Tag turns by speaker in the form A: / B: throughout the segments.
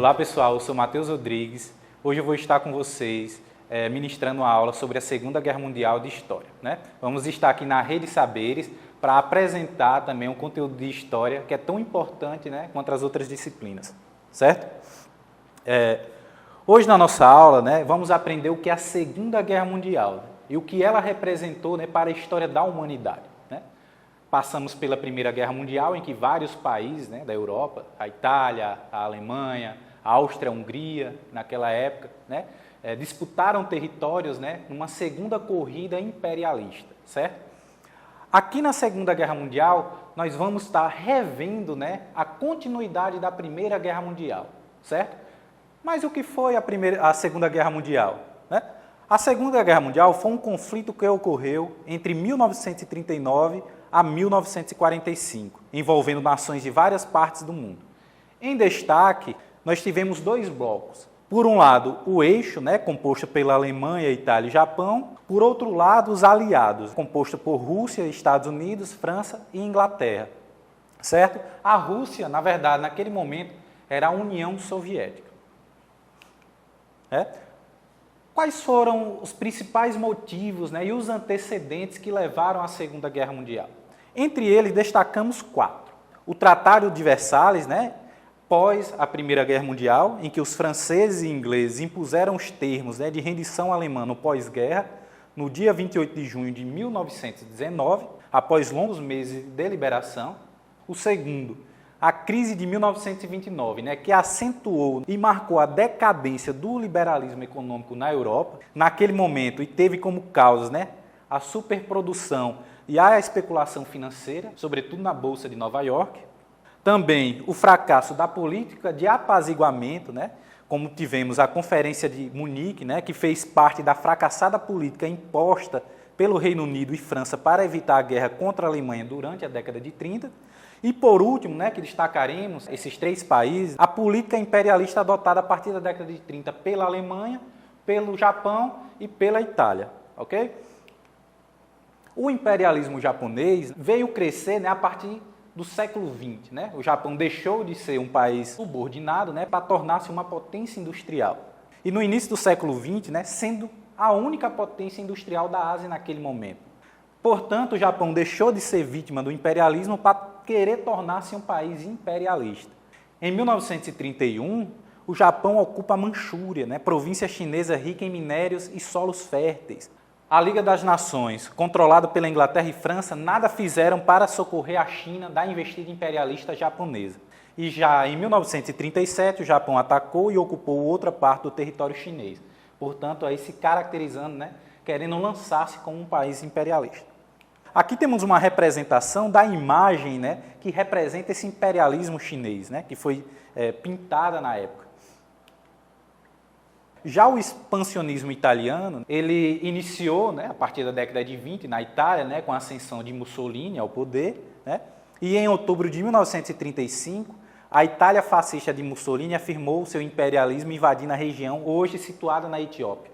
A: Olá pessoal, eu sou Matheus Rodrigues. Hoje eu vou estar com vocês ministrando uma aula sobre a Segunda Guerra Mundial de História. Vamos estar aqui na Rede Saberes para apresentar também um conteúdo de História que é tão importante quanto as outras disciplinas, certo? Hoje na nossa aula vamos aprender o que é a Segunda Guerra Mundial e o que ela representou para a história da humanidade. Passamos pela Primeira Guerra Mundial, em que vários países da Europa, a Itália, a Alemanha, a Áustria, a Hungria, naquela época, disputaram territórios numa segunda corrida imperialista, certo? Aqui na Segunda Guerra Mundial, nós vamos estar revendo a continuidade da Primeira Guerra Mundial, certo? Mas o que foi a Segunda Guerra Mundial? A Segunda Guerra Mundial foi um conflito que ocorreu entre 1939 a 1945, envolvendo nações de várias partes do mundo. Em destaque, nós tivemos dois blocos. Por um lado, o eixo, composto pela Alemanha, Itália e Japão. Por outro lado, os aliados, composto por Rússia, Estados Unidos, França e Inglaterra. Certo? A Rússia, na verdade, naquele momento, era a União Soviética. Quais foram os principais motivos e os antecedentes que levaram à Segunda Guerra Mundial? Entre eles, destacamos 4. O Tratado de Versalhes, pós a Primeira Guerra Mundial, em que os franceses e ingleses impuseram os termos de rendição alemã no pós-guerra, no dia 28 de junho de 1919, após longos meses de deliberação. O segundo, a crise de 1929, que acentuou e marcou a decadência do liberalismo econômico na Europa, naquele momento, e teve como causas a superprodução e a especulação financeira, sobretudo na Bolsa de Nova York. Também o fracasso da política de apaziguamento, como tivemos a Conferência de Munique, que fez parte da fracassada política imposta pelo Reino Unido e França para evitar a guerra contra a Alemanha durante a década de 30. E por último, que destacaremos esses 3 países, a política imperialista adotada a partir da década de 30 pela Alemanha, pelo Japão e pela Itália. Ok? O imperialismo japonês veio crescer a partir do século XX. O Japão deixou de ser um país subordinado para tornar-se uma potência industrial. E no início do século XX, sendo a única potência industrial da Ásia naquele momento. Portanto, o Japão deixou de ser vítima do imperialismo para querer tornar-se um país imperialista. Em 1931, o Japão ocupa a Manchúria, província chinesa rica em minérios e solos férteis. A Liga das Nações, controlada pela Inglaterra e França, nada fizeram para socorrer a China da investida imperialista japonesa. E já em 1937, o Japão atacou e ocupou outra parte do território chinês. Portanto, aí se caracterizando, querendo lançar-se como um país imperialista. Aqui temos uma representação da imagem que representa esse imperialismo chinês, que foi pintada na época. Já o expansionismo italiano, ele iniciou a partir da década de 20 na Itália, com a ascensão de Mussolini ao poder, e em outubro de 1935, a Itália fascista de Mussolini afirmou seu imperialismo invadindo a região hoje situada na Etiópia.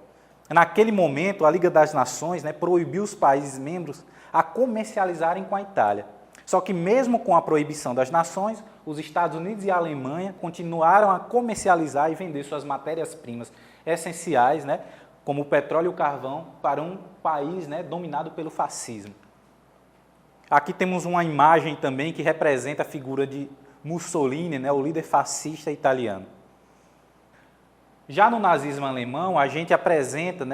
A: Naquele momento, a Liga das Nações proibiu os países membros a comercializarem com a Itália. Só que mesmo com a proibição das nações, os Estados Unidos e a Alemanha continuaram a comercializar e vender suas matérias-primas essenciais, como o petróleo e o carvão, para um país dominado pelo fascismo. Aqui temos uma imagem também que representa a figura de Mussolini, o líder fascista italiano. Já no nazismo alemão, a gente apresenta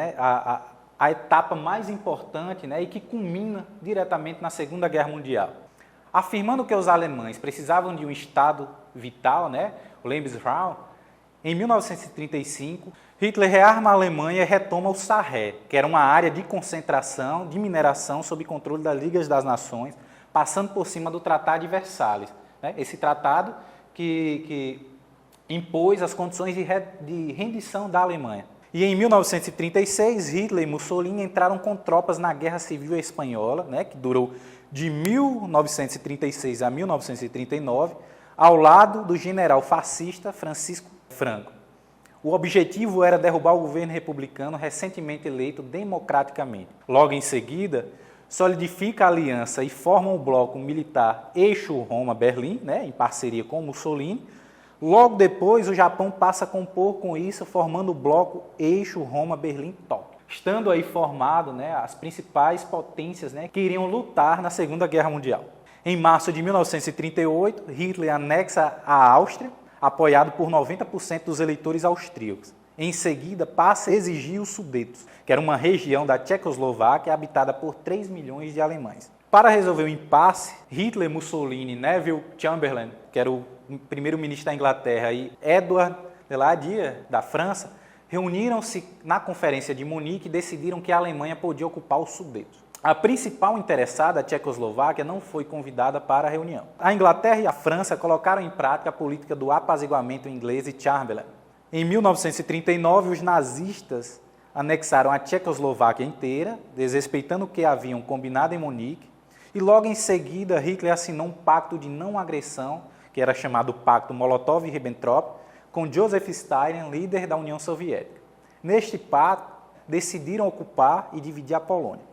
A: a etapa mais importante e que culmina diretamente na Segunda Guerra Mundial. Afirmando que os alemães precisavam de um Estado vital, o Lebensraum, em 1935, Hitler rearma a Alemanha e retoma o Sarre, que era uma área de concentração, de mineração, sob controle das Ligas das Nações, passando por cima do Tratado de Versalhes. Esse tratado que impôs as condições de rendição da Alemanha. E em 1936, Hitler e Mussolini entraram com tropas na Guerra Civil Espanhola, que durou de 1936 a 1939, ao lado do general fascista Francisco Franco. O objetivo era derrubar o governo republicano recentemente eleito democraticamente. Logo em seguida, solidifica a aliança e forma o bloco militar Eixo Roma-Berlim, em parceria com Mussolini, Logo depois, o Japão passa a compor com isso, formando o bloco Eixo Roma-Berlim-Tóquio. Estando aí formado, né, as principais potências, né, que iriam lutar na Segunda Guerra Mundial. Em março de 1938, Hitler anexa a Áustria, apoiado por 90% dos eleitores austríacos. Em seguida, passa a exigir os Sudetos, que era uma região da Tchecoslováquia habitada por 3 milhões de alemães. Para resolver o impasse, Hitler, Mussolini, Neville Chamberlain, que era o primeiro-ministro da Inglaterra, e Edward Daladier, da França, reuniram-se na Conferência de Munique e decidiram que a Alemanha podia ocupar os Sudetos. A principal interessada, a Tchecoslováquia, não foi convidada para a reunião. A Inglaterra e a França colocaram em prática a política do apaziguamento inglês e Chamberlain. Em 1939, os nazistas anexaram a Tchecoslováquia inteira, desrespeitando o que haviam combinado em Munique, e logo em seguida Hitler assinou um pacto de não agressão, que era chamado Pacto Molotov-Ribbentrop, com Joseph Stalin, líder da União Soviética. Neste pacto, decidiram ocupar e dividir a Polônia.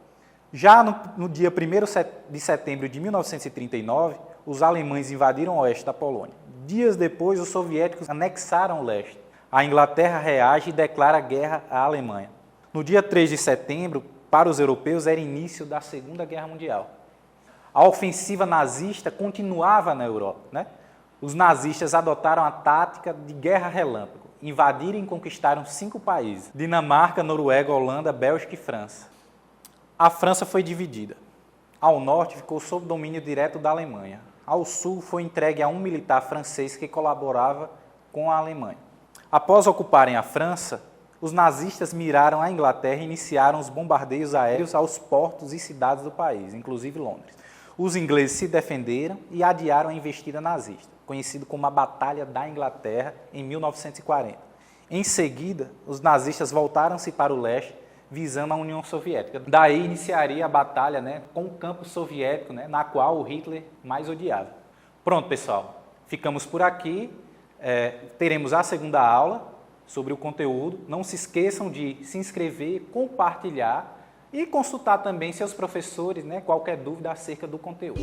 A: Já no dia 1º de setembro de 1939, os alemães invadiram o oeste da Polônia. Dias depois, os soviéticos anexaram o leste. A Inglaterra reage e declara guerra à Alemanha. No dia 3 de setembro, para os europeus, era início da Segunda Guerra Mundial. A ofensiva nazista continuava na Europa, né? Os nazistas adotaram a tática de guerra relâmpago, invadiram e conquistaram 5 países: Dinamarca, Noruega, Holanda, Bélgica e França. A França foi dividida. Ao norte ficou sob domínio direto da Alemanha. Ao sul foi entregue a um militar francês que colaborava com a Alemanha. Após ocuparem a França, os nazistas miraram a Inglaterra e iniciaram os bombardeios aéreos aos portos e cidades do país, inclusive Londres. Os ingleses se defenderam e adiaram a investida nazista, conhecido como a Batalha da Inglaterra, em 1940. Em seguida, os nazistas voltaram-se para o leste, visando a União Soviética. Daí iniciaria a batalha, né, com o campo soviético, né, na qual o Hitler mais odiava. Pronto, pessoal. Ficamos por aqui. Teremos a segunda aula sobre o conteúdo. Não se esqueçam de se inscrever, compartilhar e consultar também seus professores, né, qualquer dúvida acerca do conteúdo.